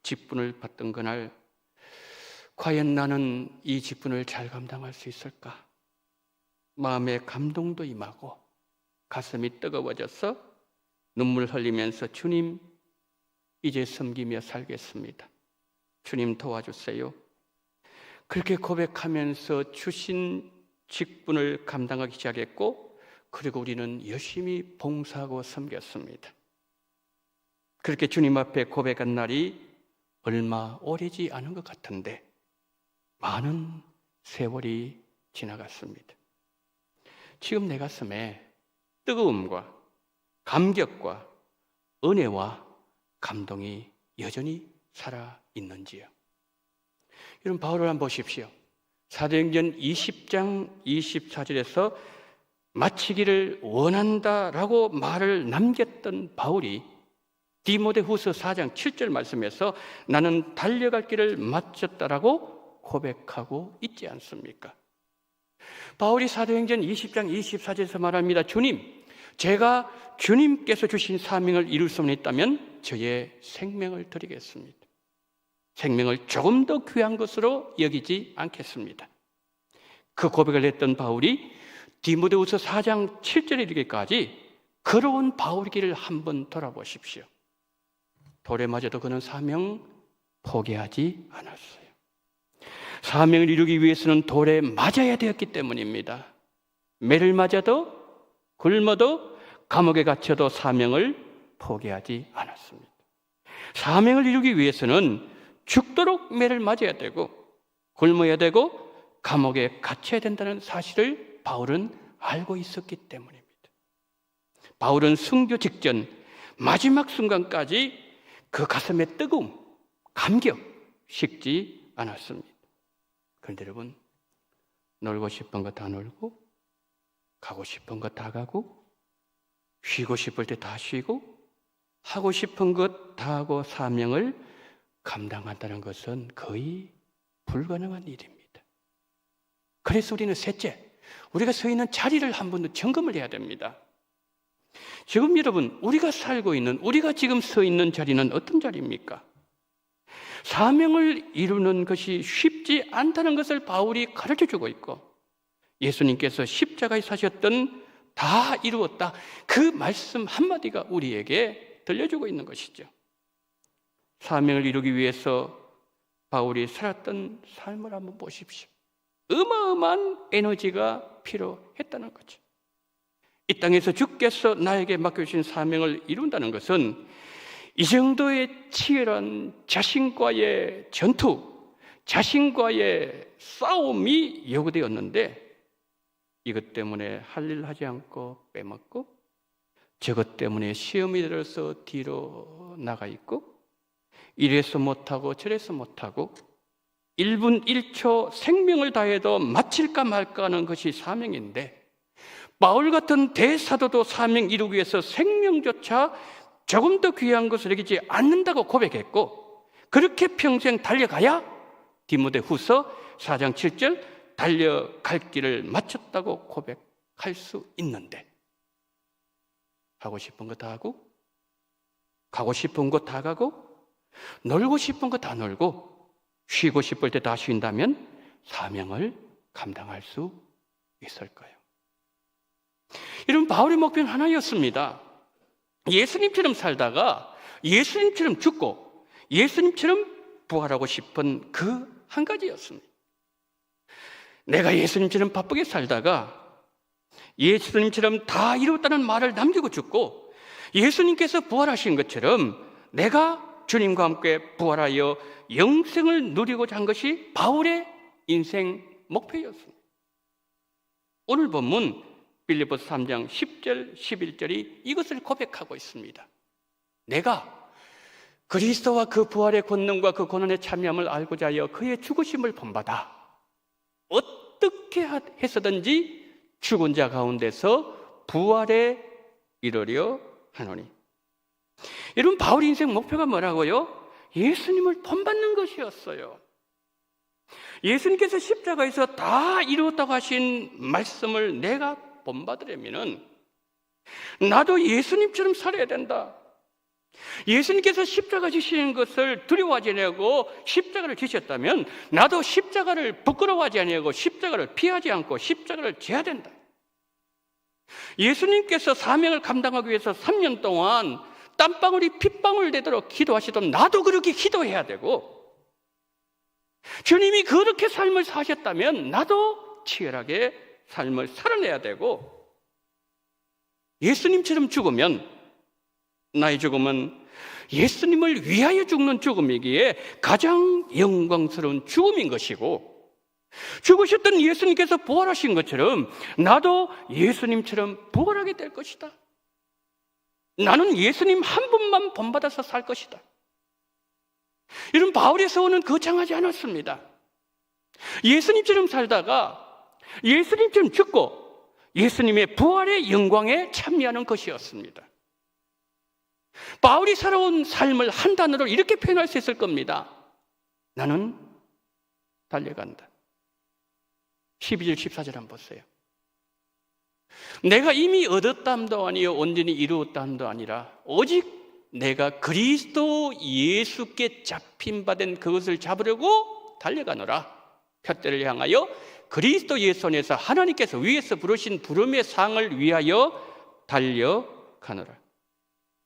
직분을 받던 그날 과연 나는 이 직분을 잘 감당할 수 있을까? 마음에 감동도 임하고 가슴이 뜨거워져서 눈물 흘리면서 주님 이제 섬기며 살겠습니다. 주님 도와주세요. 그렇게 고백하면서 주신 직분을 감당하기 시작했고 그리고 우리는 열심히 봉사하고 섬겼습니다. 그렇게 주님 앞에 고백한 날이 얼마 오래지 않은 것 같은데 많은 세월이 지나갔습니다. 지금 내 가슴에 뜨거움과 감격과 은혜와 감동이 여전히 살아있는지요. 여러분, 바울을 한번 보십시오. 사도행전 20장 24절에서 마치기를 원한다라고 말을 남겼던 바울이 디모데후서 4장 7절 말씀에서 나는 달려갈 길을 마쳤다라고 고백하고 있지 않습니까? 바울이 사도행전 20장 24절에서 말합니다. 주님, 제가 주님께서 주신 사명을 이룰 수만 있다면 저의 생명을 드리겠습니다. 생명을 조금 더 귀한 것으로 여기지 않겠습니다. 그 고백을 했던 바울이 디모데후서 4장 7절에 이르기까지 걸어온 바울의 길을 한번 돌아보십시오. 돌에 맞아도 그는 사명 포기하지 않았어요. 사명을 이루기 위해서는 돌에 맞아야 되었기 때문입니다. 매를 맞아도 굶어도 감옥에 갇혀도 사명을 포기하지 않았습니다. 사명을 이루기 위해서는 죽도록 매를 맞아야 되고 굶어야 되고 감옥에 갇혀야 된다는 사실을 바울은 알고 있었기 때문입니다. 바울은 순교 직전 마지막 순간까지 그 가슴의 뜨거움, 감격 식지 않았습니다. 그런데 여러분, 놀고 싶은 거 다 놀고 가고 싶은 거 다 가고 쉬고 싶을 때 다 쉬고 하고 싶은 것 다 하고 사명을 감당한다는 것은 거의 불가능한 일입니다. 그래서 우리는 셋째, 우리가 서 있는 자리를 한 번 더 점검을 해야 됩니다. 지금 여러분, 우리가 살고 있는, 우리가 지금 서 있는 자리는 어떤 자리입니까? 사명을 이루는 것이 쉽지 않다는 것을 바울이 가르쳐주고 있고 예수님께서 십자가에 사셨던 다 이루었다, 그 말씀 한마디가 우리에게 들려주고 있는 것이죠. 사명을 이루기 위해서 바울이 살았던 삶을 한번 보십시오. 어마어마한 에너지가 필요했다는 거죠. 이 땅에서 주께서 나에게 맡겨주신 사명을 이룬다는 것은 이 정도의 치열한 자신과의 전투, 자신과의 싸움이 요구되었는데 이것 때문에 할 일 하지 않고 빼먹고 저것 때문에 시험이 들어서 뒤로 나가 있고 이래서 못하고 저래서 못하고 1분 1초 생명을 다해도 마칠까 말까 하는 것이 사명인데 바울 같은 대사도도 사명 이루기 위해서 생명조차 조금 더 귀한 것을 여기지 않는다고 고백했고 그렇게 평생 달려가야 디모데후서 4장 7절 달려갈 길을 마쳤다고 고백할 수 있는데 하고 싶은 거 다 하고 가고 싶은 곳 다 가고 놀고 싶은 거 다 놀고 쉬고 싶을 때 다 쉰다면 사명을 감당할 수 있을까요? 이런 바울의 목표는 하나였습니다. 예수님처럼 살다가 예수님처럼 죽고 예수님처럼 부활하고 싶은 그 한 가지였습니다. 내가 예수님처럼 바쁘게 살다가 예수님처럼 다 이뤘다는 말을 남기고 죽고 예수님께서 부활하신 것처럼 내가 주님과 함께 부활하여 영생을 누리고자 한 것이 바울의 인생 목표였습니다. 오늘 본문 빌립보서 3장 10절 11절이 이것을 고백하고 있습니다. 내가 그리스도와 그 부활의 권능과 그 고난의 참여함을 알고자 하여 그의 죽으심을 본받아 어떻게 해서든지 죽은 자 가운데서 부활에 이르려 하노니. 여러분 바울 인생 목표가 뭐라고요? 예수님을 본받는 것이었어요. 예수님께서 십자가에서 다 이루었다고 하신 말씀을 내가 본받으려면 나도 예수님처럼 살아야 된다. 예수님께서 십자가 지시는 것을 두려워하지 아니하고 십자가를 지셨다면 나도 십자가를 부끄러워하지 아니하고 십자가를 피하지 않고 십자가를 져야 된다. 예수님께서 사명을 감당하기 위해서 3년 동안 땀방울이 핏방울 되도록 기도하시던 나도 그렇게 기도해야 되고 주님이 그렇게 삶을 사셨다면 나도 치열하게 삶을 살아내야 되고 예수님처럼 죽으면 나의 죽음은 예수님을 위하여 죽는 죽음이기에 가장 영광스러운 죽음인 것이고 죽으셨던 예수님께서 부활하신 것처럼 나도 예수님처럼 부활하게 될 것이다. 나는 예수님 한 분만 본받아서 살 것이다. 이런 바울의 서원은 거창하지 않았습니다. 예수님처럼 살다가 예수님처럼 죽고 예수님의 부활의 영광에 참여하는 것이었습니다. 바울이 살아온 삶을 한 단어로 이렇게 표현할 수 있을 겁니다. 나는 달려간다. 12절 14절 한번 보세요. 내가 이미 얻었다함도 아니요 온전히 이루었다함도 아니라 오직 내가 그리스도 예수께 잡힌 바 된 그것을 잡으려고 달려가노라. 푯대를 향하여 그리스도 예수 안에서 하나님께서 위에서 부르신 부름의 상을 위하여 달려가노라.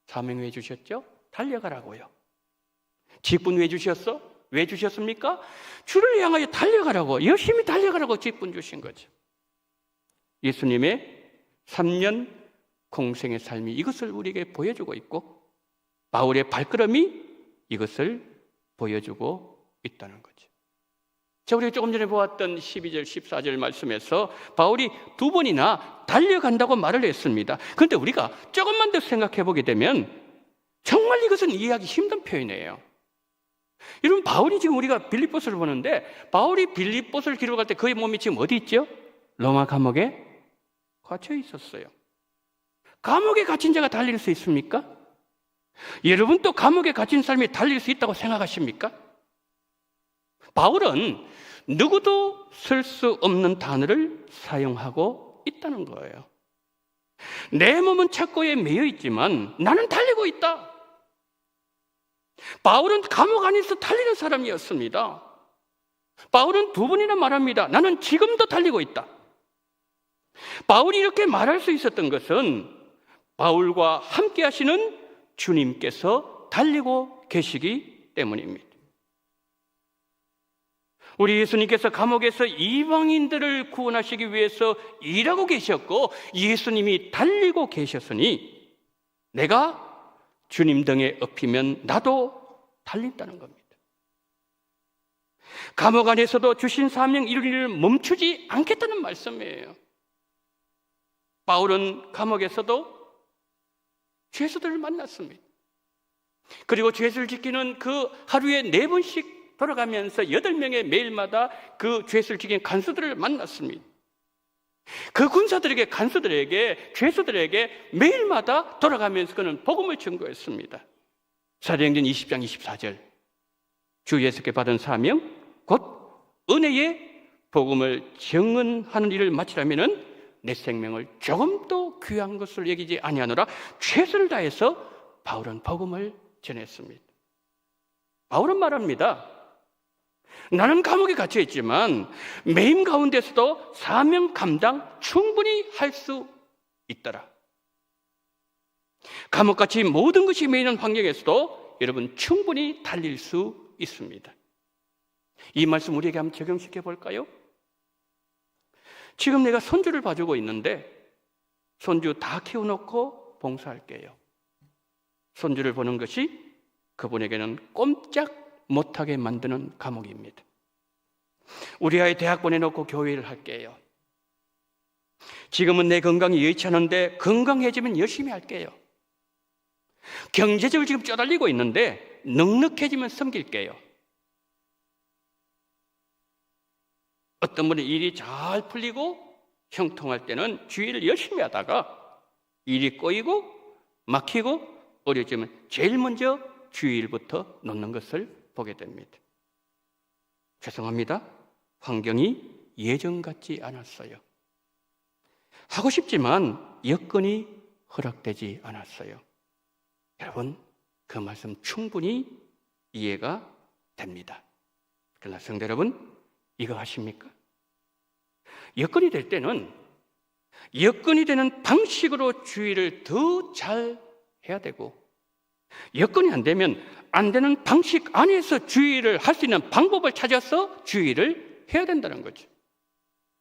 사명 왜 주셨죠? 달려가라고요. 직분 왜 주셨어? 왜 주셨습니까? 주를 향하여 달려가라고, 열심히 달려가라고 직분 주신 거죠. 예수님의 3년 공생의 삶이 이것을 우리에게 보여주고 있고 바울의 발걸음이 이것을 보여주고 있다는 거죠. 자, 우리가 조금 전에 보았던 12절, 14절 말씀에서 바울이 2번이나 달려간다고 말을 했습니다. 그런데 우리가 조금만 더 생각해 보게 되면 정말 이것은 이해하기 힘든 표현이에요. 여러분, 바울이 지금 우리가 빌립보서를 보는데 바울이 빌립보서를 기록할 때 그의 몸이 지금 어디 있죠? 로마 감옥에 갇혀 있었어요. 감옥에 갇힌 자가 달릴 수 있습니까? 여러분 또 감옥에 갇힌 사람이 달릴 수 있다고 생각하십니까? 바울은 누구도 쓸 수 없는 단어를 사용하고 있다는 거예요. 내 몸은 착고에 매여 있지만 나는 달리고 있다. 바울은 감옥 안에서 달리는 사람이었습니다. 바울은 2번이나 말합니다. 나는 지금도 달리고 있다. 바울이 이렇게 말할 수 있었던 것은 바울과 함께 하시는 주님께서 달리고 계시기 때문입니다. 우리 예수님께서 감옥에서 이방인들을 구원하시기 위해서 일하고 계셨고 예수님이 달리고 계셨으니 내가 주님 등에 업히면 나도 달린다는 겁니다. 감옥 안에서도 주신 사명 이룰 일을 멈추지 않겠다는 말씀이에요. 바울은 감옥에서도 죄수들을 만났습니다. 그리고 죄수를 지키는 그 하루에 4번씩 돌아가면서 8명의 매일마다 그 죄수를 지키는 간수들을 만났습니다. 그 군사들에게, 간수들에게, 죄수들에게 매일마다 돌아가면서 그는 복음을 전거했습니다. 사도행전 20장 24절 주 예수께 받은 사명 곧 은혜의 복음을 증언하는 일을 마치려면은 내 생명을 조금도 귀한 것을 여기지 아니하노라. 최선을 다해서 바울은 복음을 전했습니다. 바울은 말합니다. 나는 감옥에 갇혀 있지만 매임 가운데서도 사명 감당 충분히 할 수 있더라. 감옥같이 모든 것이 매이는 환경에서도 여러분 충분히 달릴 수 있습니다. 이 말씀 우리에게 한번 적용시켜 볼까요? 지금 내가 손주를 봐주고 있는데 손주 다 키워놓고 봉사할게요. 손주를 보는 것이 그분에게는 꼼짝 못하게 만드는 감옥입니다. 우리 아이 대학 보내놓고 교회를 할게요. 지금은 내 건강이 여의치 않은데 건강해지면 열심히 할게요. 경제적으로 지금 쪼달리고 있는데 넉넉해지면 섬길게요. 어떤 분은 일이 잘 풀리고 형통할 때는 주일을 열심히 하다가 일이 꼬이고 막히고 어려지면 제일 먼저 주일부터 놓는 것을 보게 됩니다. 죄송합니다. 환경이 예전 같지 않았어요. 하고 싶지만 여건이 허락되지 않았어요. 여러분, 그 말씀 충분히 이해가 됩니다. 그러나 성도 여러분, 이거 아십니까? 여건이 될 때는 여건이 되는 방식으로 주의를 더 잘 해야 되고, 여건이 안 되면 안 되는 방식 안에서 주의를 할 수 있는 방법을 찾아서 주의를 해야 된다는 거죠.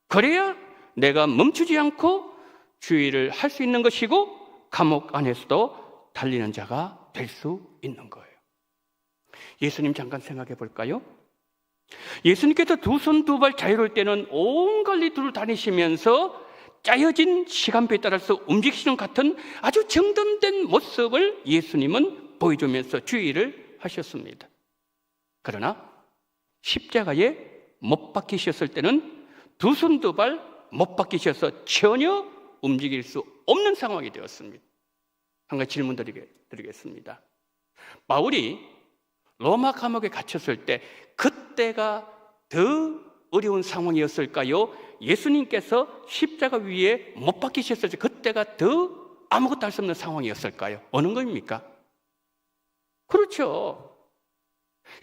그래야 내가 멈추지 않고 주의를 할 수 있는 것이고 감옥 안에서도 달리는 자가 될 수 있는 거예요. 예수님 잠깐 생각해 볼까요? 예수님께서 2손 2발 자유로울 때는 온 갈리 두루 다니시면서 짜여진 시간표에 따라서 움직이시는 같은 아주 정돈된 모습을 예수님은 보여주면서 주의를 하셨습니다. 그러나 십자가에 못 박히셨을 때는 2손 2발 못 박히셔서 전혀 움직일 수 없는 상황이 되었습니다. 한 가지 질문 드리겠습니다. 바울이 로마 감옥에 갇혔을 때 그때가 더 어려운 상황이었을까요? 예수님께서 십자가 위에 못 박히셨을 때 그때가 더 아무것도 할 수 없는 상황이었을까요? 어느 겁니까? 그렇죠.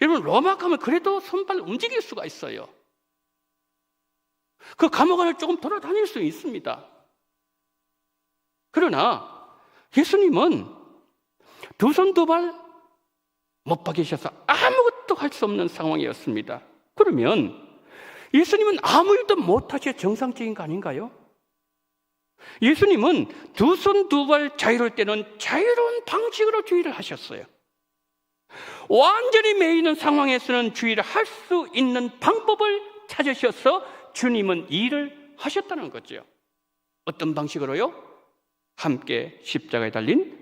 여러분, 로마 감옥 그래도 손발 움직일 수가 있어요. 그 감옥 안을 조금 돌아다닐 수 있습니다. 그러나 예수님은 2손 2발 못 박히셔서 아무것도 할 수 없는 상황이었습니다. 그러면 예수님은 아무 일도 못하셔 정상적인 거 아닌가요? 예수님은 2손 2발 자유로울 때는 자유로운 방식으로 주의를 하셨어요. 완전히 매이는 상황에서는 주의를 할 수 있는 방법을 찾으셔서 주님은 일을 하셨다는 거죠. 어떤 방식으로요? 함께 십자가에 달린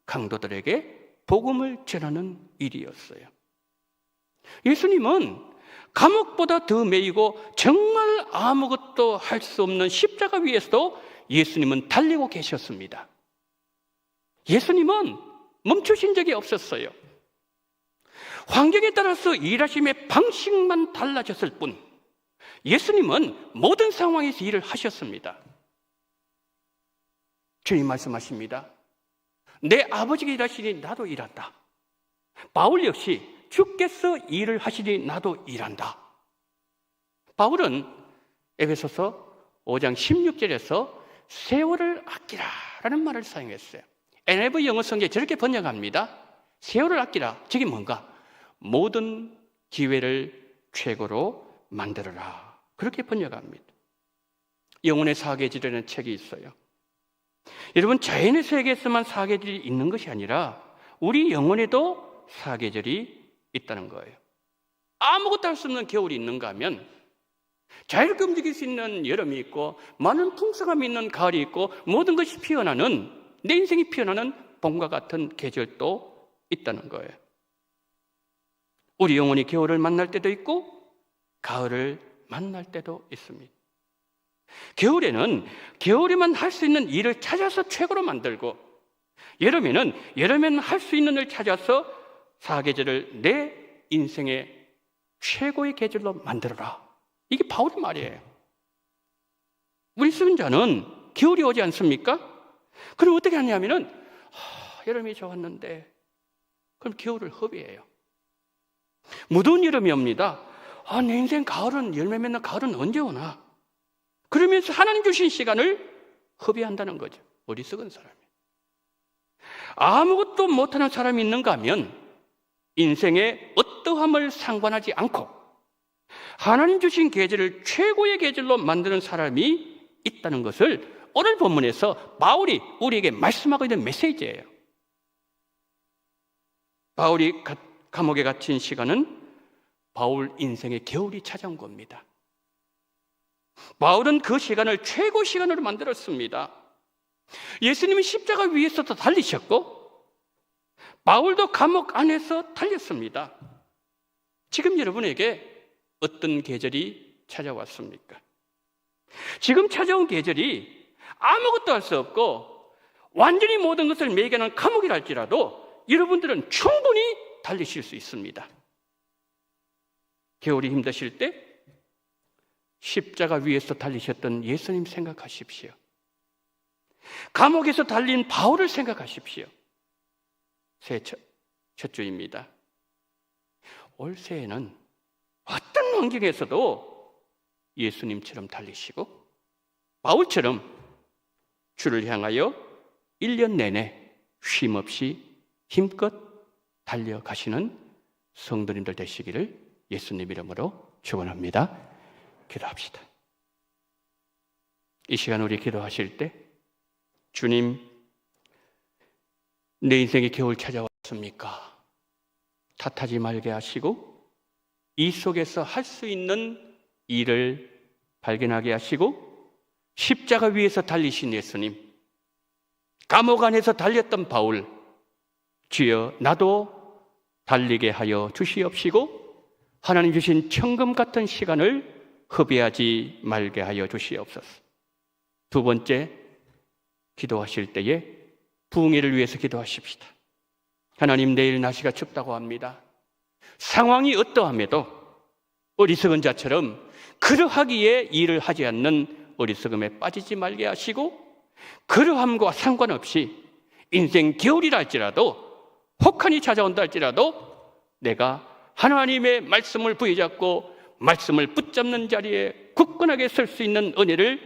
강도들에게 복음을 전하는 일이었어요. 예수님은 감옥보다 더 매이고 정말 아무것도 할 수 없는 십자가 위에서도 예수님은 달리고 계셨습니다. 예수님은 멈추신 적이 없었어요. 환경에 따라서 일하심의 방식만 달라졌을 뿐 예수님은 모든 상황에서 일을 하셨습니다. 주님 말씀하십니다. 내 아버지가 일하시니 나도 일한다. 바울 역시 주께서 일을 하시니 나도 일한다. 바울은 에베소서 5장 16절에서 세월을 아끼라 라는 말을 사용했어요. NIV 영어 성경에 저렇게 번역합니다. 세월을 아끼라. 저게 뭔가? 모든 기회를 최고로 만들어라. 그렇게 번역합니다. 영혼의 사계절이라는 책이 있어요. 여러분, 자연의 세계에서만 사계절이 있는 것이 아니라 우리 영혼에도 사계절이 있다는 거예요. 아무것도 할 수 없는 겨울이 있는가 하면 자유롭게 움직일 수 있는 여름이 있고 많은 풍성함이 있는 가을이 있고 모든 것이 피어나는, 내 인생이 피어나는 봄과 같은 계절도 있다는 거예요. 우리 영혼이 겨울을 만날 때도 있고 가을을 만날 때도 있습니다. 겨울에만 할 수 있는 일을 찾아서 최고로 만들고, 여름에는 할 수 있는 일을 찾아서 사계절을 내 인생의 최고의 계절로 만들어라. 이게 바울의 말이에요. 우리 선자는 겨울이 오지 않습니까? 그럼 어떻게 하냐면은 여름이 좋았는데 그럼 겨울을 허비해요. 무더운 여름이 옵니다. 내 인생 가을은, 열매 맺는 가을은 언제 오나? 그러면서 하나님 주신 시간을 허비한다는 거죠. 어리석은 사람이. 아무것도 못하는 사람이 있는가 하면 인생의 어떠함을 상관하지 않고 하나님 주신 계절을 최고의 계절로 만드는 사람이 있다는 것을 오늘 본문에서 바울이 우리에게 말씀하고 있는 메시지예요. 바울이 감옥에 갇힌 시간은 바울 인생의 겨울이 찾아온 겁니다. 바울은 그 시간을 최고 시간으로 만들었습니다. 예수님은 십자가 위에서도 달리셨고 바울도 감옥 안에서 달렸습니다. 지금 여러분에게 어떤 계절이 찾아왔습니까? 지금 찾아온 계절이 아무것도 할 수 없고 완전히 모든 것을 매개하는 감옥이랄지라도 여러분들은 충분히 달리실 수 있습니다. 겨울이 힘드실 때 십자가 위에서 달리셨던 예수님 생각하십시오. 감옥에서 달린 바울을 생각하십시오. 새해 첫 주입니다. 올 새해는 어떤 환경에서도 예수님처럼 달리시고 바울처럼 주를 향하여 1년 내내 쉼없이 힘껏 달려가시는 성도님들 되시기를 예수님 이름으로 축원합니다. 기도합시다. 이 시간 우리 기도하실 때 주님, 내 인생의 겨울 찾아왔습니까? 탓하지 말게 하시고 이 속에서 할 수 있는 일을 발견하게 하시고 십자가 위에서 달리신 예수님, 감옥 안에서 달렸던 바울, 주여 나도 달리게 하여 주시옵시고 하나님 주신 청금 같은 시간을 허비하지 말게 하여 주시옵소서. 두 번째, 기도하실 때에 부흥회를 위해서 기도하십시다. 하나님, 내일 날씨가 춥다고 합니다. 상황이 어떠함에도 어리석은 자처럼 그러하기에 일을 하지 않는 어리석음에 빠지지 말게 하시고 그러함과 상관없이 인생 겨울이라 할지라도 혹한이 찾아온다 할지라도 내가 하나님의 말씀을 부여잡고 말씀을 붙잡는 자리에 굳건하게 설 수 있는 은혜를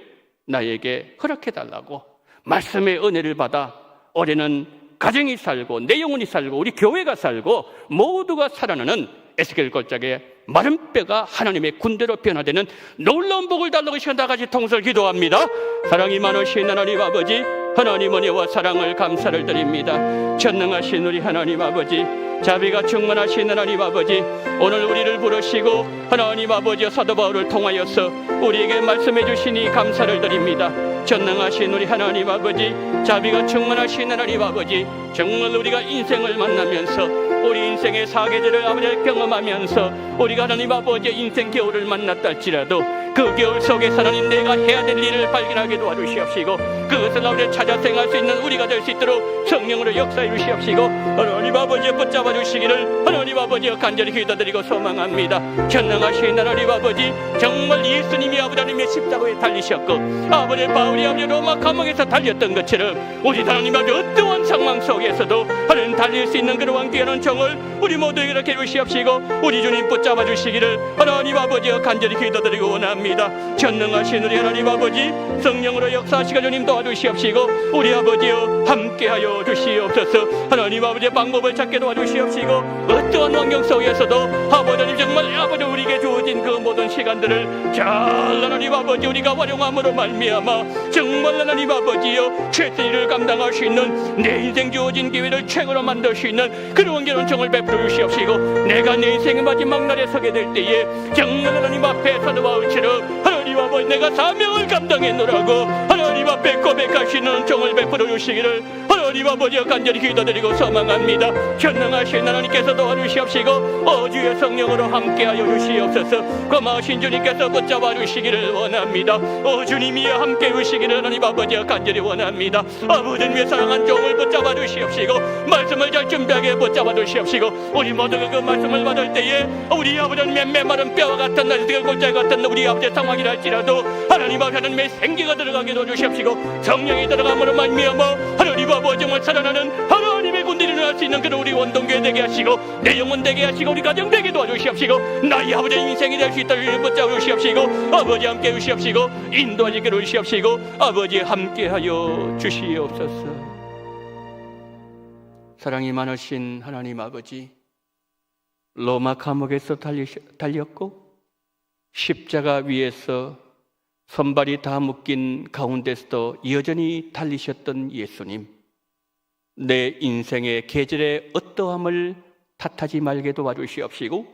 나에게 허락해달라고 말씀의 은혜를 받아 올해는 가정이 살고 내 영혼이 살고 우리 교회가 살고 모두가 살아나는 에스겔 걸작의 마른 뼈가 하나님의 군대로 변화되는 놀라운 복을 달라고 시간 다 같이 통성을 기도합니다. 사랑이 많으신 하나님 아버지, 하나님 은혜와 사랑을 감사를 드립니다. 전능하신 우리 하나님 아버지, 자비가 충만하신 하나님 아버지, 오늘 우리를 부르시고 하나님 아버지 사도 바울을 통하여서 우리에게 말씀해 주시니 감사를 드립니다. 전능하신 우리 하나님 아버지, 자비가 충만하신 하나님 아버지, 정말 우리가 인생을 만나면서 우리 인생의 사계절을 아버지를 경험하면서 우리가 하나님 아버지의 인생 겨울을 만났다 할지라도 그 겨울 속에서 하나님 내가 해야 될 일을 발견하게 도와주시옵시고 그것을 아버지 찾아 생각할 수 있는 우리가 될 수 있도록 성령으로 역사해 주시옵시고 하나님 아버지 붙잡아 주시기를 하나님 아버지 간절히 기도드리고 소망합니다. 전능하신 하나님 아버지, 정말 예수님이 아버지 하나님의 십자가에 달리셨고 아버지 바울이 아버지 로마 감옥에서 달렸던 것처럼 우리 하나님 아버지 어떠한 상황 속에서도 하나님 달릴 수 있는 그러한 귀한 정을 우리 모두에게 이렇게 주시옵시고 우리 주님 붙잡아 주시기를 하나님 아버지 간절히 기도드리고 원합니다. 원합니다. 전능하신 우리 하나님 아버지, 성령으로 역사하시고 주님 도와주시옵시고 우리 아버지여 함께하여 주시옵소서. 하나님 아버지의 방법을 찾게 도와주시옵시고 어떠한 환경 속에서도 아버지님 정말 아버지 우리에게 주어진 그 모든 시간들을 잘 하나님 아버지 우리가 활용함으로 말미암아 정말 하나님 아버지여 최선의 일을 감당할 수 있는 내 인생 주어진 기회를 최고로 만들 수 있는 그런 결혼청을 베풀어 주시옵시고 내가 내 인생의 마지막 날에 서게 될 때에 정말 하나님 앞에 사도 바울처럼 하나님 아버지 내가 사명을 감당했노라고 하나님 앞에 고백할 수 있는 종을 베풀어 주시기를 하나님 아버지여 간절히 기도드리고 소망합니다. 전능하신 하나님께서 도와주시옵시고 어주의 성령으로 함께하여 주시옵소서. 고마우신 주님께서 붙잡아 주시기를 원합니다. 주님이 함께 주시기를 하나님 아버지여 간절히 원합니다. 아버지님의 사랑한 종을 붙잡아 주시옵시고 말씀을 잘 준비하게 붙잡아 주시옵시고 우리 모두가 그 말씀을 받을 때에 우리 아버지님의 메마른 뼈와 같은 날들 골짜기 같은 우리 아버지의 상황이라 할지라도 하나님 아버지 하나님의 생기가 들어가게 도와주시옵시고 성령이 들어감으로 말미암아 하나님 아버지 정말 살아나는 하나님의 군대를 일어날 수 있는 그런 우리 원동교회 되게 하시고 내 영혼 되게 하시고 우리 가정 되게 도와주시옵시고 나의 아버지 인생이 될 수 있도록 붙잡아 주시옵시고 아버지 함께 주시옵시고 인도하시게 주시옵시고 아버지 함께하여 주시옵소서. 사랑이 많으신 하나님 아버지, 로마 감옥에서 달렸고 십자가 위에서 손발이 다 묶인 가운데서도 여전히 달리셨던 예수님, 내 인생의 계절의 어떠함을 탓하지 말게 도와주시옵시고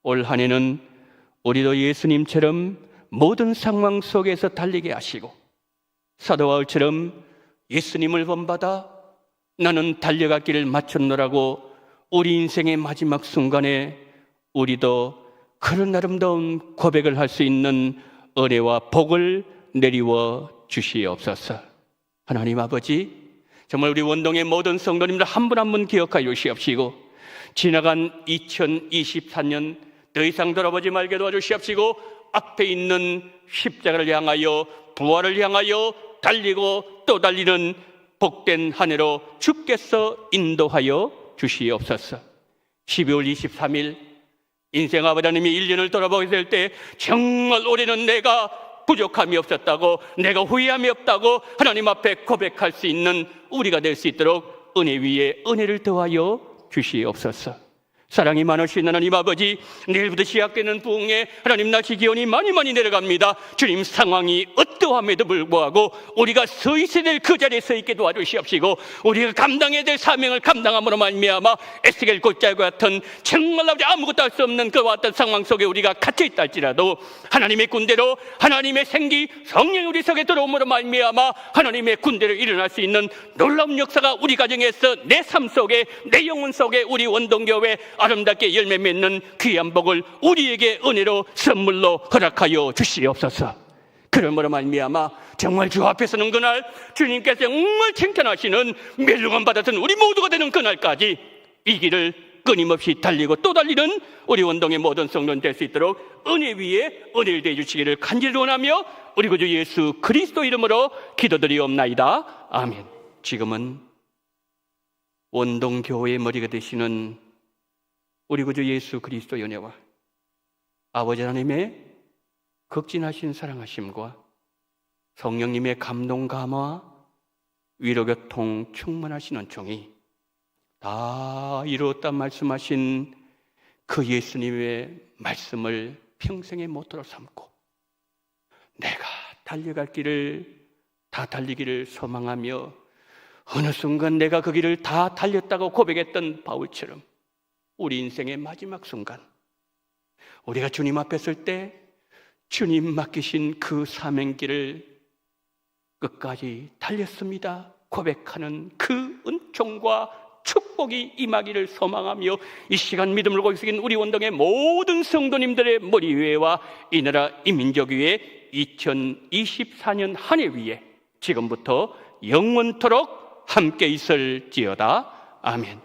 올 한 해는 우리도 예수님처럼 모든 상황 속에서 달리게 하시고 사도 바울처럼 예수님을 본받아 나는 달려갈 길을 마쳤노라고 우리 인생의 마지막 순간에 우리도 그런 아름다운 고백을 할 수 있는 은혜와 복을 내리워 주시옵소서. 하나님 아버지, 정말 우리 원동의 모든 성도님들 한 분 한 분 기억하여 주시옵시고 지나간 2024년 더 이상 돌아보지 말게 도와주시옵시고 앞에 있는 십자가를 향하여 부활을 향하여 달리고 또 달리는 복된 한 해로 주께서 인도하여 주시옵소서. 12월 23일 인생 아버지님이 1년을 돌아보게 될 때 정말 올해는 내가 부족함이 없었다고 내가 후회함이 없다고 하나님 앞에 고백할 수 있는 우리가 될 수 있도록 은혜 위에 은혜를 더하여 주시옵소서. 사랑이 많으신 하나님 아버지, 내일부터 시작되는 부흥에 하나님 날씨 기온이 많이 내려갑니다. 주님 상황이 어떠함에도 불구하고 우리가 서 있어야 될 그 자리에 서 있게 도와주시옵시고 우리가 감당해야 될 사명을 감당함으로 말미암아 에스겔 골짜기와 같은 정말 아무것도 할 수 없는 그와 같은 상황 속에 우리가 갇혀있다 할지라도 하나님의 군대로 하나님의 생기 성령이 우리 속에 들어옴으로 말미암아 하나님의 군대로 일어날 수 있는 놀라운 역사가 우리 가정에서 내 삶 속에 내 영혼 속에 우리 원동교회 아름답게 열매 맺는 귀한 복을 우리에게 은혜로 선물로 허락하여 주시옵소서. 그러므로 말미암아 정말 주 앞에 서는 그날 주님께서 정말 칭찬하시는 멸류관 받았던 우리 모두가 되는 그날까지 이 길을 끊임없이 달리고 또 달리는 우리 원동의 모든 성도는 될 수 있도록 은혜 위에 은혜를 대해 주시기를 간절히 원하며 우리 구주 예수 그리스도 이름으로 기도드리옵나이다. 아멘. 지금은 원동교회의 머리가 되시는 우리 구주 예수 그리스도의 은혜와 아버지 하나님의 극진하신 사랑하심과 성령님의 감동 감화 위로교통 충만하시는 종이 다 이루었다 말씀하신 그 예수님의 말씀을 평생의 모토로 삼고 내가 달려갈 길을 다 달리기를 소망하며 어느 순간 내가 그 길을 다 달렸다고 고백했던 바울처럼 우리 인생의 마지막 순간 우리가 주님 앞에 설 때 주님 맡기신 그 사명길을 끝까지 달렸습니다 고백하는 그 은총과 축복이 임하기를 소망하며 이 시간 믿음을 걸고 계신 우리 원동의 모든 성도님들의 머리 위에와 이 나라 이 민족 위에 2024년 한 해 위에 지금부터 영원토록 함께 있을지어다. 아멘.